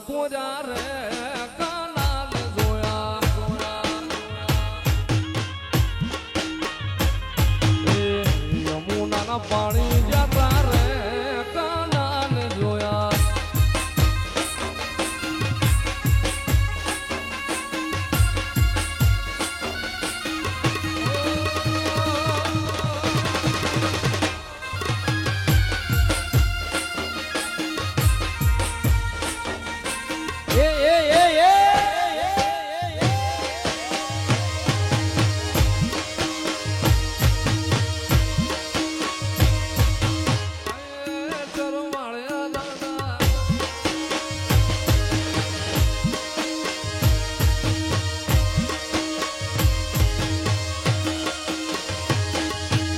કુજા રે કાના ને જોયા યમુના ના પાણી જતા રે કાના ને જોયા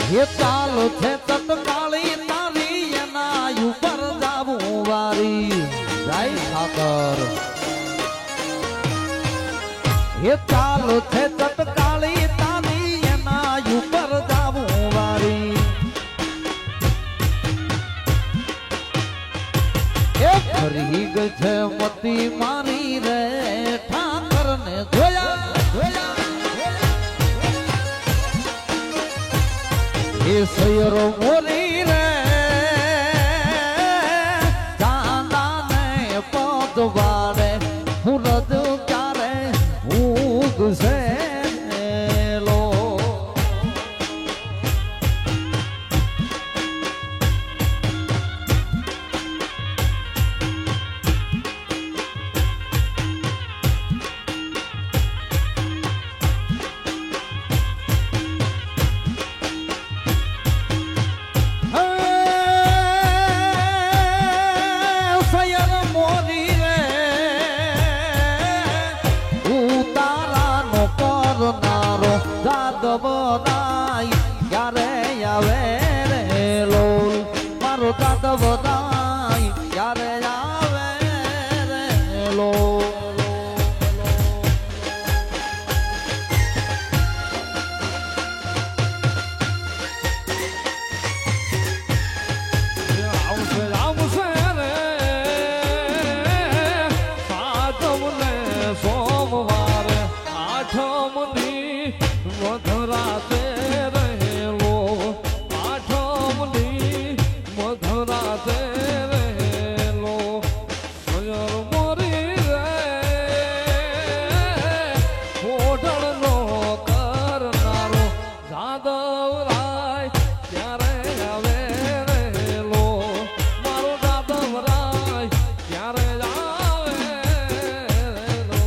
એ ચાલો છે તત્કાળી તારી એના ઉપર જાવું વારી જાય સાગર એ ચાલો છે તત્કાળી તારી એના ઉપર જાવું વારી એ ફરી ગઈ છે મતી મારી રે ઠાકર ને જોયા જોયા એ સયરો મોરી રે ચાંદા ને પદવાડે ફુરદ ક્યારે ઉગશે લો દાદવદાઈ ક્યારે આવે રે લોલ મારો દાદવદાઈ ક્યારે આવે રે લોલ આવશે રે સાતમ ને સોમવારે આઠમ ની મધરાતે રહેલો આઠમની મધરાતે રહેલો સયર મોરી રે ઓઢણનો કરનારો જાદવરાય ક્યારે આવે રહેલો મારો જાદવરાય ક્યારે આવે રહેલો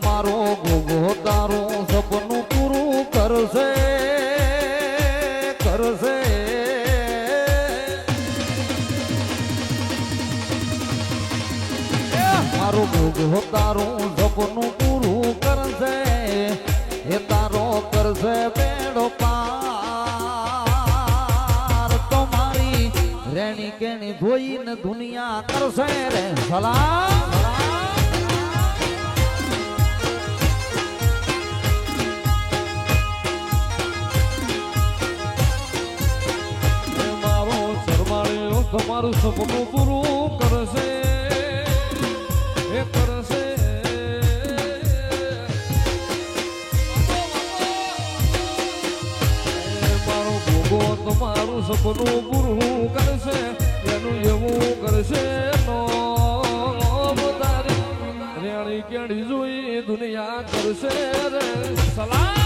મારો ગોગો તારું સપનું પૂરું કરશે કરશે મારો ગોગો તારું સપનું પૂરું કરશે એ તારો કરશે બેડો પાર તમારી રેણી કેણી ધોઈને દુનિયા કરશે રે સલામ તમારું સપનું પૂરું કરશે એ કરશે મારો ભોગો તમારું સપનું પૂરું કરશે એનું એવું કરશે નો તારી રેણી કેણી જોઈ દુનિયા કરશે રે સલામ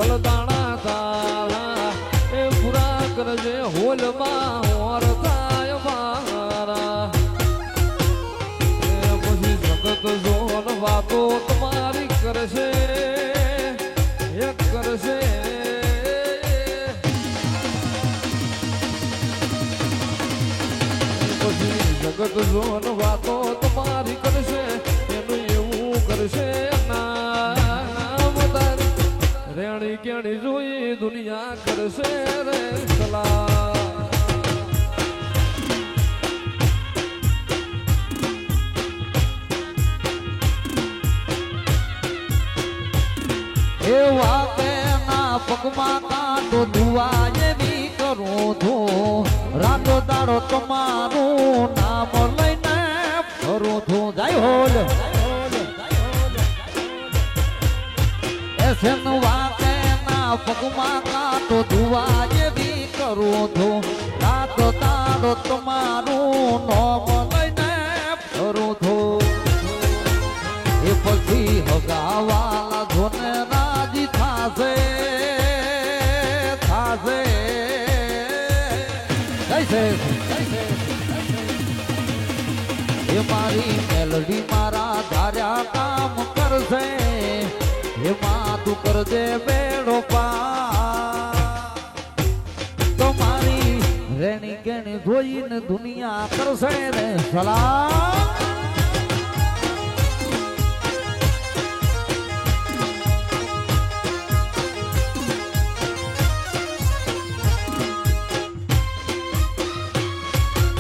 બલદાણા તારા એ પૂરા કરજે હોલમાં ઓર થાય મારા એ પછી જગત જોન વાતો તમારી કરશે એક કરશે પછી જગત જોન વાતો તમારી કરશે એનું એવું કરશે નામ તારી રેણી કેણી જોઈ દુનિયા કરશે રે સલાહ એ વાતેના પગમાં કાંટો ધુવા એવી કરું છું રાતો દાડો તમારું નામ લઈને ફરું છું જાય હોલ એસન વાતેના પગમાં કાંટો ધુવા એવી કરું છું રાતો દાડો તમારું નામ લઈને ફરું છું એ પછી હગાવાલા ધોને રાજી થાશે થાશે એ મારી મેલડી મારા ધાર્યા કામ કરશે એમાં તું કરજે બેડો પા તો મારી રેણી કેણી જોઈને દુનિયા કરશે રે સલાહ